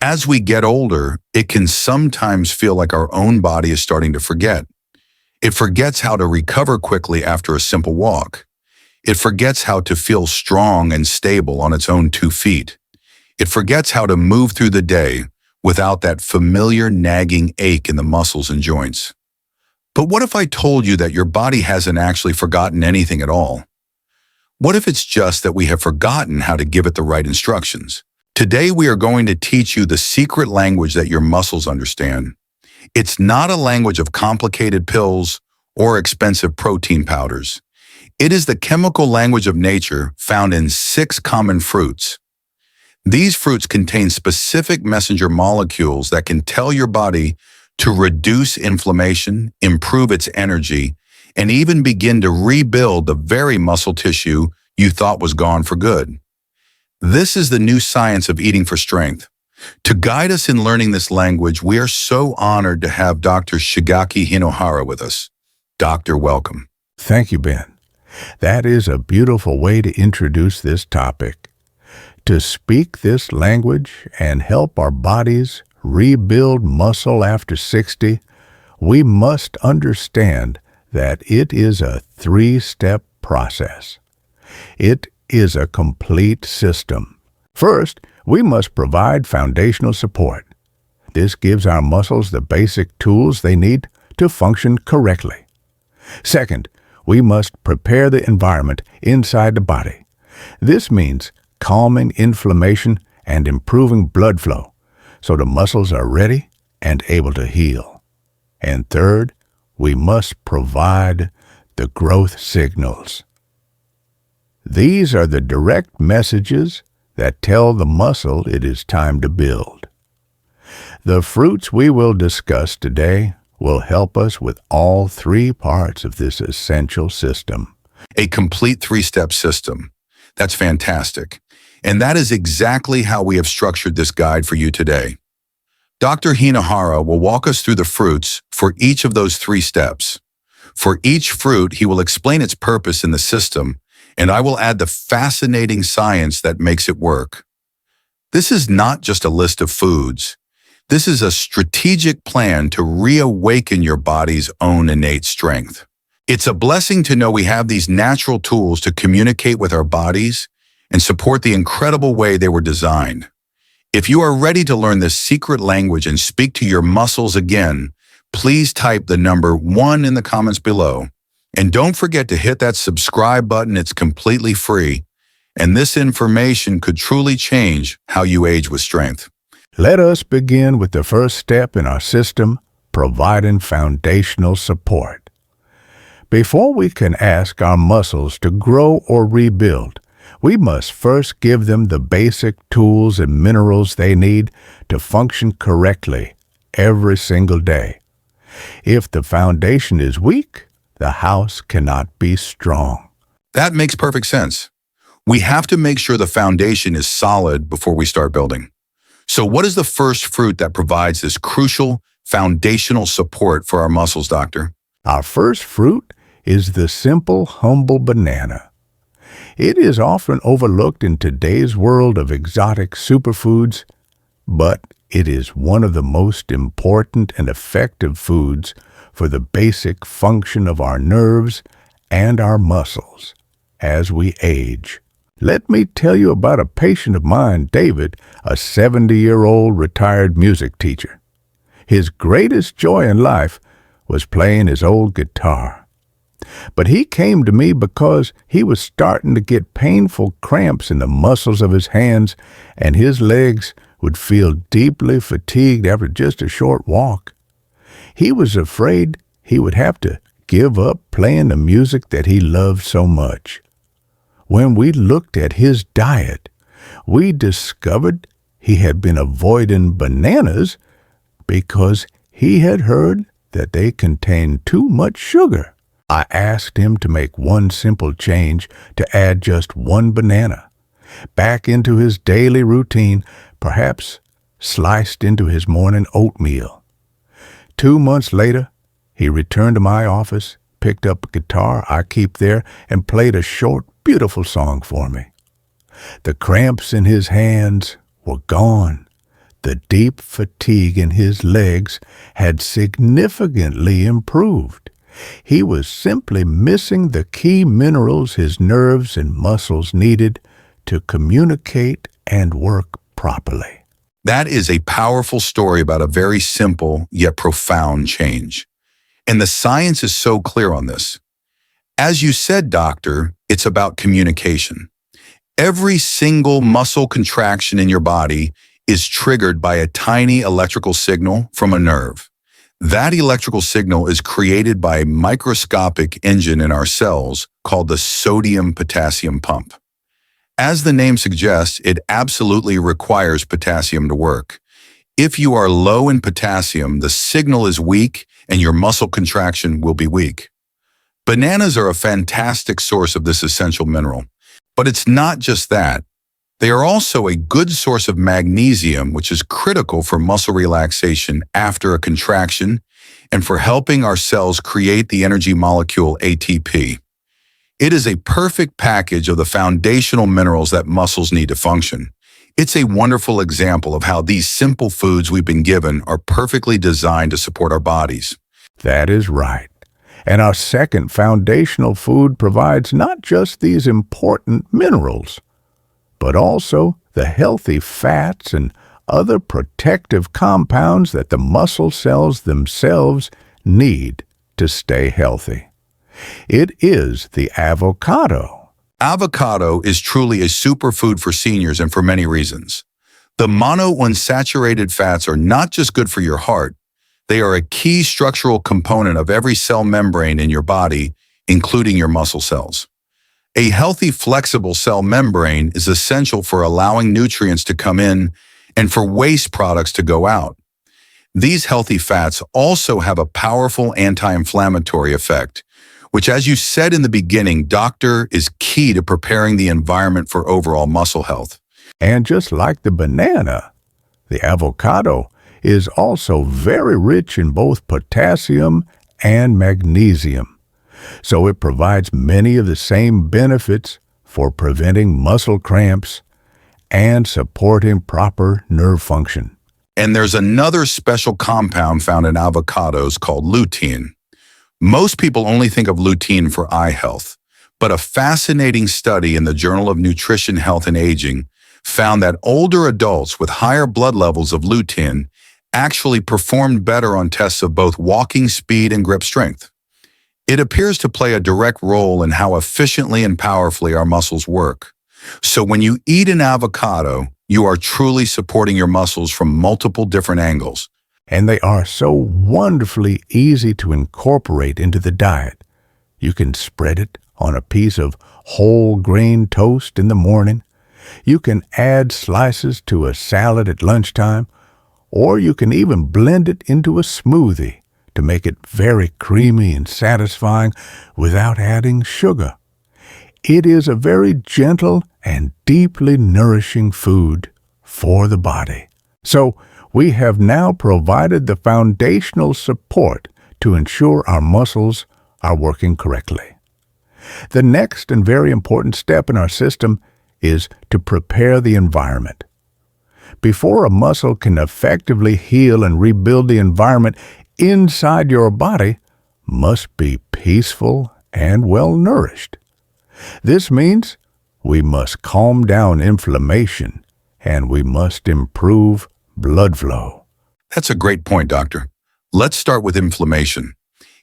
As we get older, it can sometimes feel like our own body is starting to forget. It forgets how to recover quickly after a simple walk. It forgets how to feel strong and stable on its own 2 feet. It forgets how to move through the day without that familiar nagging ache in the muscles and joints. But what if I told you that your body hasn't actually forgotten anything at all? What if it's just that we have forgotten how to give it the right instructions? Today we are going to teach you the secret language that your muscles understand. It's not a language of complicated pills or expensive protein powders. It is the chemical language of nature found in 6 common fruits. These fruits contain specific messenger molecules that can tell your body to reduce inflammation, improve its energy, and even begin to rebuild the very muscle tissue you thought was gone for good. This is the new science of eating for strength. To guide us in learning this language, we are so honored to have Dr. Shigaki Hinohara with us. Doctor, welcome. Thank you, Ben. That is a beautiful way to introduce this topic. To speak this language and help our bodies rebuild muscle after 60, we must understand that it is a 3-step process. It is a complete system. First, we must provide foundational support. This gives our muscles the basic tools they need to function correctly. Second, we must prepare the environment inside the body. This means calming inflammation and improving blood flow so the muscles are ready and able to heal. And third, we must provide the growth signals. These are the direct messages that tell the muscle it is time to build. The fruits we will discuss today will help us with all 3 parts of this essential system. A complete 3-step system. That's fantastic. And that is exactly how we have structured this guide for you today. Dr. Hinohara will walk us through the fruits for each of those 3 steps. For each fruit, he will explain its purpose in the system, and I will add the fascinating science that makes it work. This is not just a list of foods. This is a strategic plan to reawaken your body's own innate strength. It's a blessing to know we have these natural tools to communicate with our bodies and support the incredible way they were designed. If you are ready to learn this secret language and speak to your muscles again, please type the number 1 in the comments below. And don't forget to hit that subscribe button. It's completely free. And this information could truly change how you age with strength. Let us begin with the first step in our system, providing foundational support. Before we can ask our muscles to grow or rebuild, we must first give them the basic tools and minerals they need to function correctly every single day. If the foundation is weak, the house cannot be strong. That makes perfect sense. We have to make sure the foundation is solid before we start building. So what is the first fruit that provides this crucial foundational support for our muscles, doctor? Our first fruit is the simple, humble banana. It is often overlooked in today's world of exotic superfoods, but it is one of the most important and effective foods for the basic function of our nerves and our muscles as we age. Let me tell you about a patient of mine, David, a 70-year-old retired music teacher. His greatest joy in life was playing his old guitar. But he came to me because he was starting to get painful cramps in the muscles of his hands, and his legs would feel deeply fatigued after just a short walk. He was afraid he would have to give up playing the music that he loved so much. When we looked at his diet, we discovered he had been avoiding bananas because he had heard that they contained too much sugar. I asked him to make one simple change to add just 1 banana back into his daily routine, perhaps sliced into his morning oatmeal. 2 months later, he returned to my office, picked up a guitar I keep there, and played a short, beautiful song for me. The cramps in his hands were gone. The deep fatigue in his legs had significantly improved. He was simply missing the key minerals his nerves and muscles needed to communicate and work properly. That is a powerful story about a very simple yet profound change. And the science is so clear on this. As you said, doctor, it's about communication. Every single muscle contraction in your body is triggered by a tiny electrical signal from a nerve. That electrical signal is created by a microscopic engine in our cells called the sodium-potassium pump. As the name suggests, it absolutely requires potassium to work. If you are low in potassium, the signal is weak and your muscle contraction will be weak. Bananas are a fantastic source of this essential mineral. But it's not just that. They are also a good source of magnesium, which is critical for muscle relaxation after a contraction and for helping our cells create the energy molecule ATP. It is a perfect package of the foundational minerals that muscles need to function. It's a wonderful example of how these simple foods we've been given are perfectly designed to support our bodies. That is right. And our second foundational food provides not just these important minerals, but also the healthy fats and other protective compounds that the muscle cells themselves need to stay healthy. It is the avocado. Avocado is truly a superfood for seniors and for many reasons. The monounsaturated fats are not just good for your heart, they are a key structural component of every cell membrane in your body, including your muscle cells. A healthy, flexible cell membrane is essential for allowing nutrients to come in and for waste products to go out. These healthy fats also have a powerful anti-inflammatory effect, which, as you said in the beginning, doctor, is key to preparing the environment for overall muscle health. And just like the banana, the avocado is also very rich in both potassium and magnesium. So it provides many of the same benefits for preventing muscle cramps and supporting proper nerve function. And there's another special compound found in avocados called lutein. Most people only think of lutein for eye health, but a fascinating study in the Journal of Nutrition, Health, and Aging found that older adults with higher blood levels of lutein actually performed better on tests of both walking speed and grip strength. It appears to play a direct role in how efficiently and powerfully our muscles work. So when you eat an avocado, you are truly supporting your muscles from multiple different angles. And they are so wonderfully easy to incorporate into the diet. You can spread it on a piece of whole grain toast in the morning. You can add slices to a salad at lunchtime, or you can even blend it into a smoothie to make it very creamy and satisfying without adding sugar. It is a very gentle and deeply nourishing food for the body. So, we have now provided the foundational support to ensure our muscles are working correctly. The next and very important step in our system is to prepare the environment. Before a muscle can effectively heal and rebuild the environment inside your body, must be peaceful and well-nourished. This means we must calm down inflammation and we must improve blood flow. That's a great point, doctor. Let's start with inflammation.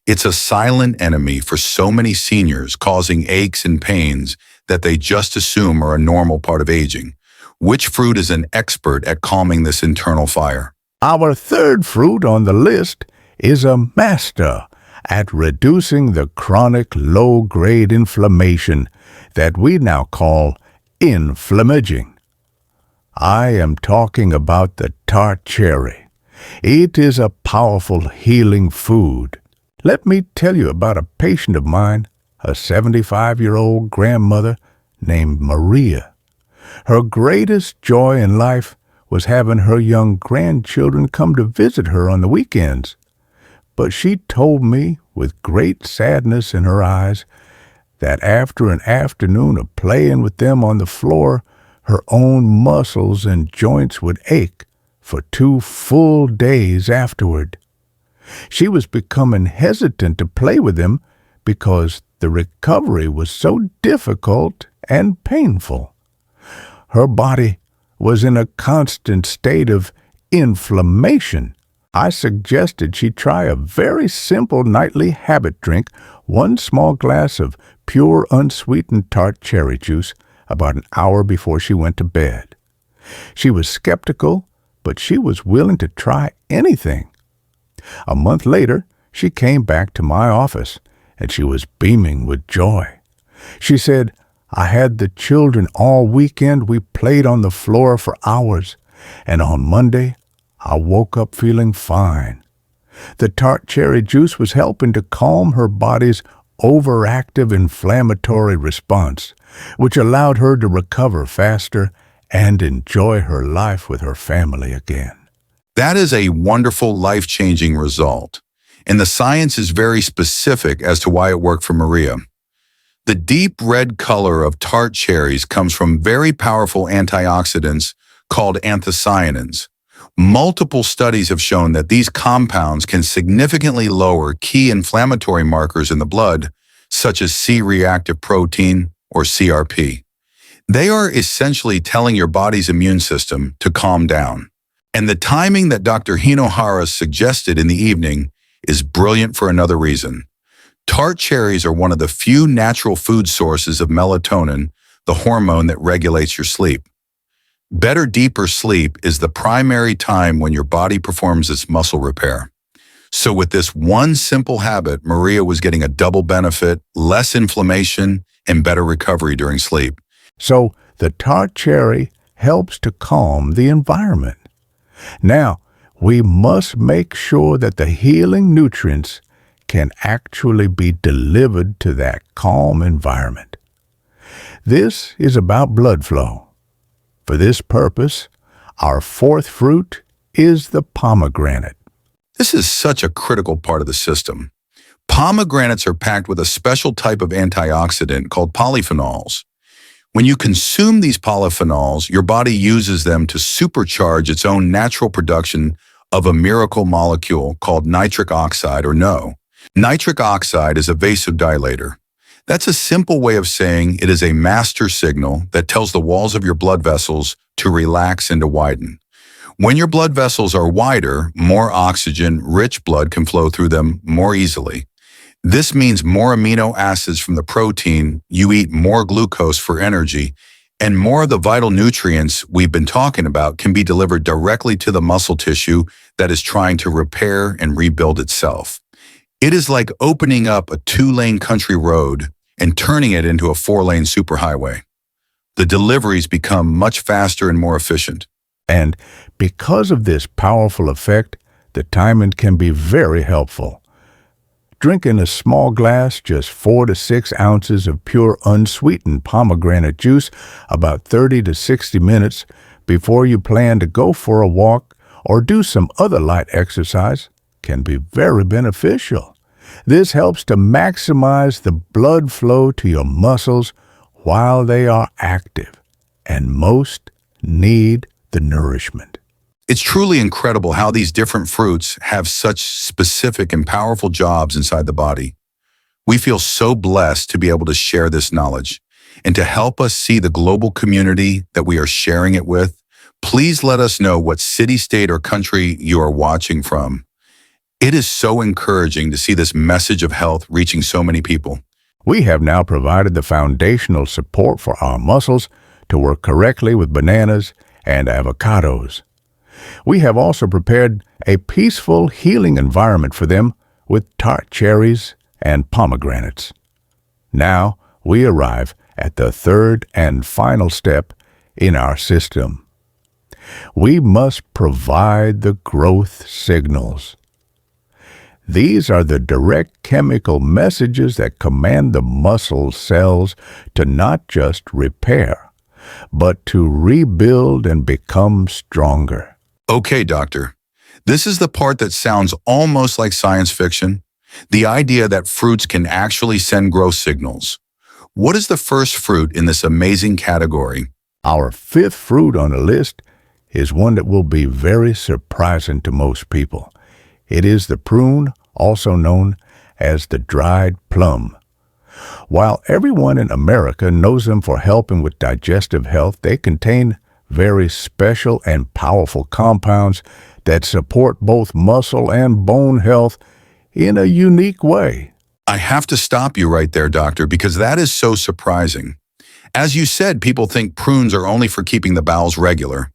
It's a silent enemy for so many seniors, causing aches and pains that they just assume are a normal part of aging. Which fruit is an expert at calming this internal fire? Our third fruit on the list is a master at reducing the chronic low-grade inflammation that we now call inflammaging. I am talking about the tart cherry. It is a powerful healing food. Let me tell you about a patient of mine, a 75-year-old grandmother named Maria. Her greatest joy in life was having her young grandchildren come to visit her on the weekends. But she told me, with great sadness in her eyes, that after an afternoon of playing with them on the floor, her own muscles and joints would ache for 2 full days afterward. She was becoming hesitant to play with him because the recovery was so difficult and painful. Her body was in a constant state of inflammation. I suggested she try a very simple nightly habit drink, 1 small glass of pure unsweetened tart cherry juice about an hour before she went to bed. She was skeptical, but she was willing to try anything. A month later, she came back to my office, and she was beaming with joy. She said, "I had the children all weekend. We played on the floor for hours, and on Monday, I woke up feeling fine." The tart cherry juice was helping to calm her body's overactive inflammatory response, which allowed her to recover faster and enjoy her life with her family again. That is a wonderful, life-changing result, and the science is very specific as to why it worked for Maria. The deep red color of tart cherries comes from very powerful antioxidants called anthocyanins. Multiple studies have shown that these compounds can significantly lower key inflammatory markers in the blood, such as C-reactive protein or CRP. They are essentially telling your body's immune system to calm down. And the timing that Dr. Hinohara suggested in the evening is brilliant for another reason. Tart cherries are one of the few natural food sources of melatonin, the hormone that regulates your sleep. Better, deeper sleep is the primary time when your body performs its muscle repair. So with this one simple habit, Maria was getting a double benefit, less inflammation, and better recovery during sleep. So the tart cherry helps to calm the environment. Now, we must make sure that the healing nutrients can actually be delivered to that calm environment. This is about blood flow. For this purpose, our 4th fruit is the pomegranate. This is such a critical part of the system. Pomegranates are packed with a special type of antioxidant called polyphenols. When you consume these polyphenols, your body uses them to supercharge its own natural production of a miracle molecule called nitric oxide, or NO. Nitric oxide is a vasodilator. That's a simple way of saying it is a master signal that tells the walls of your blood vessels to relax and to widen. When your blood vessels are wider, more oxygen-rich blood can flow through them more easily. This means more amino acids from the protein, you eat more glucose for energy, and more of the vital nutrients we've been talking about can be delivered directly to the muscle tissue that is trying to repair and rebuild itself. It is like opening up a 2-lane country road and turning it into a 4-lane superhighway. The deliveries become much faster and more efficient. And because of this powerful effect, the timing can be very helpful. Drink in a small glass just 4 to 6 ounces of pure unsweetened pomegranate juice about 30 to 60 minutes before you plan to go for a walk or do some other light exercise can be very beneficial. This helps to maximize the blood flow to your muscles while they are active, and most need the nourishment. It's truly incredible how these different fruits have such specific and powerful jobs inside the body. We feel so blessed to be able to share this knowledge and to help us see the global community that we are sharing it with. Please let us know what city, state, or country you are watching from. It is so encouraging to see this message of health reaching so many people. We have now provided the foundational support for our muscles to work correctly with bananas and avocados. We have also prepared a peaceful, healing environment for them with tart cherries and pomegranates. Now we arrive at the 3rd and final step in our system. We must provide the growth signals. These are the direct chemical messages that command the muscle cells to not just repair, but to rebuild and become stronger. Okay, doctor. This is the part that sounds almost like science fiction. The idea that fruits can actually send growth signals. What is the first fruit in this amazing category? Our 5th fruit on the list is one that will be very surprising to most people. It is the prune, also known as the dried plum. While everyone in America knows them for helping with digestive health, they contain very special and powerful compounds that support both muscle and bone health in a unique way. I have to stop you right there, doctor, because that is so surprising. As you said, people think prunes are only for keeping the bowels regular.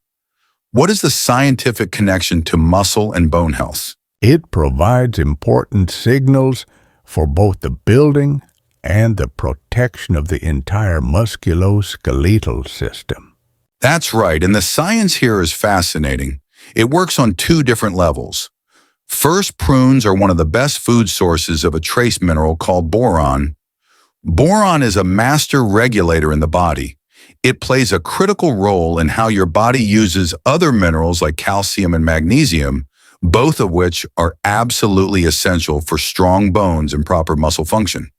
What is the scientific connection to muscle and bone health? It provides important signals for both the building and the protection of the entire musculoskeletal system. That's right, and the science here is fascinating. It works on two different levels. First, prunes are one of the best food sources of a trace mineral called boron. Boron is a master regulator in the body. It plays a critical role in how your body uses other minerals like calcium and magnesium, both of which are absolutely essential for strong bones and proper muscle function.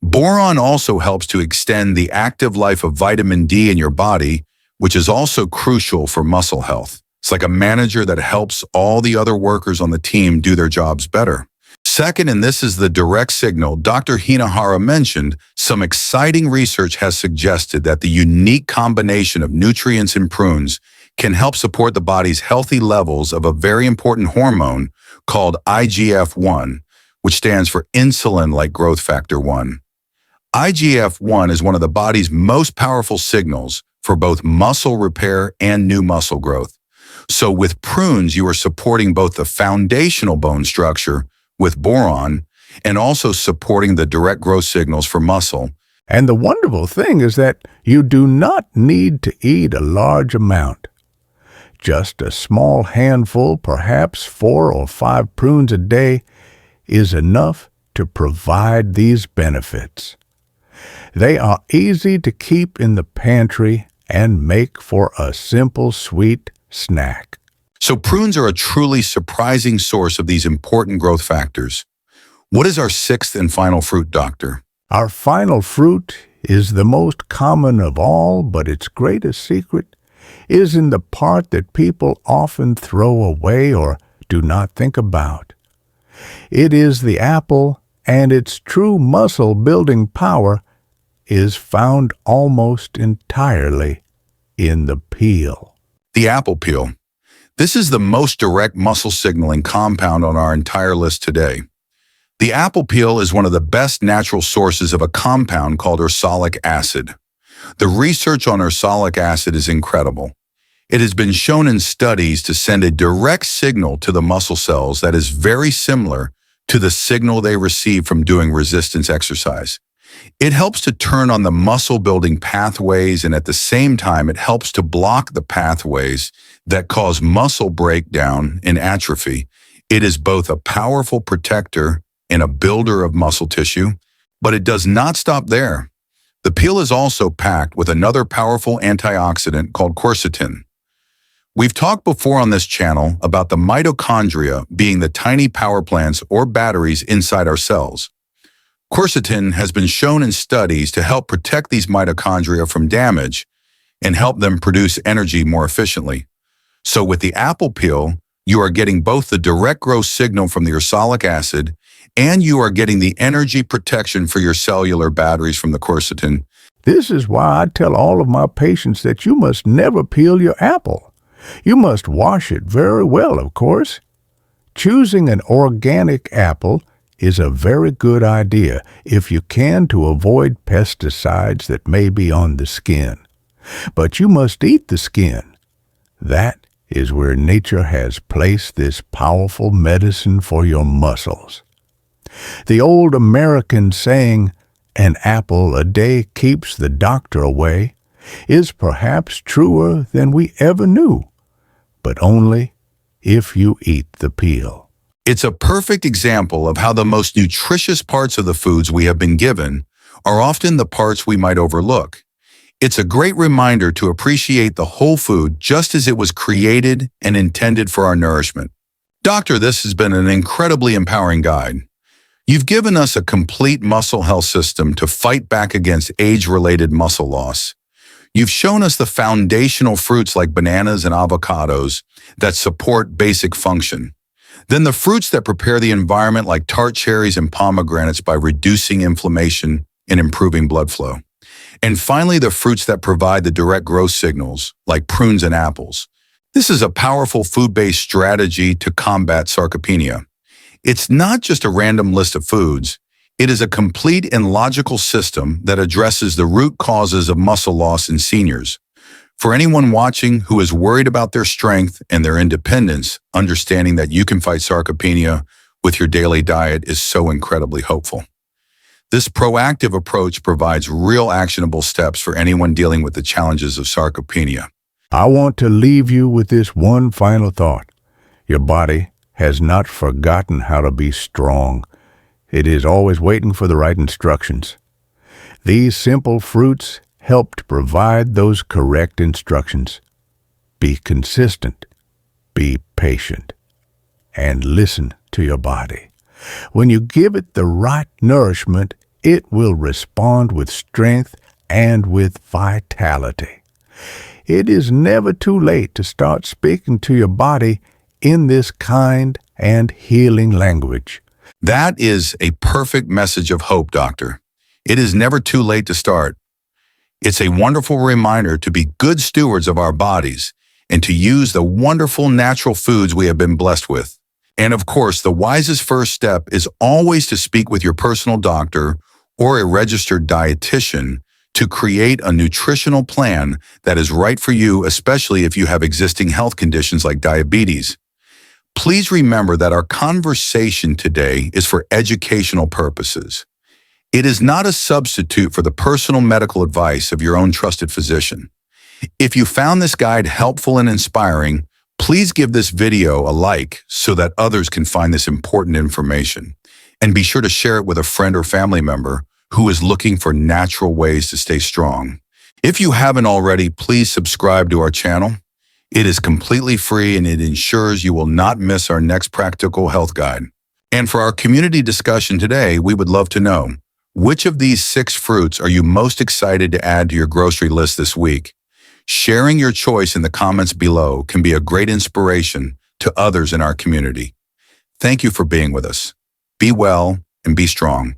Boron also helps to extend the active life of vitamin D in your body, which is also crucial for muscle health. It's like a manager that helps all the other workers on the team do their jobs better. Second, and this is the direct signal, Dr. Hinahara mentioned, some exciting research has suggested that the unique combination of nutrients in prunes can help support the body's healthy levels of a very important hormone called IGF-1, which stands for insulin-like growth factor 1. IGF-1 is one of the body's most powerful signals for both muscle repair and new muscle growth. So with prunes, you are supporting both the foundational bone structure with boron and also supporting the direct growth signals for muscle. And the wonderful thing is that you do not need to eat a large amount. Just a small handful, perhaps 4 or 5 prunes a day, is enough to provide these benefits. They are easy to keep in the pantry and make for a simple sweet snack. So prunes are a truly surprising source of these important growth factors. What is our sixth and final fruit, doctor? Our final fruit is the most common of all, but its greatest secret is in the part that people often throw away or do not think about. It is the apple, and its true muscle-building power is found almost entirely in the peel. The apple peel. This is the most direct muscle signaling compound on our entire list today. The apple peel is one of the best natural sources of a compound called ursolic acid. The research on ursolic acid is incredible. It has been shown in studies to send a direct signal to the muscle cells that is very similar to the signal they receive from doing resistance exercise. It helps to turn on the muscle-building pathways, and at the same time, it helps to block the pathways that cause muscle breakdown and atrophy. It is both a powerful protector and a builder of muscle tissue, but it does not stop there. The peel is also packed with another powerful antioxidant called quercetin. We've talked before on this channel about the mitochondria being the tiny power plants or batteries inside our cells. Quercetin has been shown in studies to help protect these mitochondria from damage and help them produce energy more efficiently. So with the apple peel, you are getting both the direct growth signal from the ursolic acid and you are getting the energy protection for your cellular batteries from the quercetin. This is why I tell all of my patients that you must never peel your apple. You must wash it very well, of course. Choosing an organic apple is a very good idea if you can, to avoid pesticides that may be on the skin. But you must eat the skin. That is where nature has placed this powerful medicine for your muscles. The old American saying, "An apple a day keeps the doctor away," is perhaps truer than we ever knew, but only if you eat the peel. It's a perfect example of how the most nutritious parts of the foods we have been given are often the parts we might overlook. It's a great reminder to appreciate the whole food just as it was created and intended for our nourishment. Doctor, this has been an incredibly empowering guide. You've given us a complete muscle health system to fight back against age-related muscle loss. You've shown us the foundational fruits like bananas and avocados that support basic function. Then the fruits that prepare the environment like tart cherries and pomegranates by reducing inflammation and improving blood flow. And finally, the fruits that provide the direct growth signals like prunes and apples. This is a powerful food-based strategy to combat sarcopenia. It's not just a random list of foods. It is a complete and logical system that addresses the root causes of muscle loss in seniors. For anyone watching who is worried about their strength and their independence, understanding that you can fight sarcopenia with your daily diet is so incredibly hopeful. This proactive approach provides real actionable steps for anyone dealing with the challenges of sarcopenia. I want to leave you with this one final thought. Your body has not forgotten how to be strong. It is always waiting for the right instructions. These simple fruits help to provide those correct instructions. Be consistent, be patient, and listen to your body. When you give it the right nourishment, it will respond with strength and with vitality. It is never too late to start speaking to your body in this kind and healing language. That is a perfect message of hope, Doctor. It is never too late to start. It's a wonderful reminder to be good stewards of our bodies and to use the wonderful natural foods we have been blessed with. And of course, the wisest first step is always to speak with your personal doctor or a registered dietitian to create a nutritional plan that is right for you, especially if you have existing health conditions like diabetes. Please remember that our conversation today is for educational purposes. It is not a substitute for the personal medical advice of your own trusted physician. If you found this guide helpful and inspiring, please give this video a like so that others can find this important information. And be sure to share it with a friend or family member who is looking for natural ways to stay strong. If you haven't already, please subscribe to our channel. It is completely free and it ensures you will not miss our next practical health guide. And for our community discussion today, we would love to know, which of these 6 fruits are you most excited to add to your grocery list this week? Sharing your choice in the comments below can be a great inspiration to others in our community. Thank you for being with us. Be well and be strong.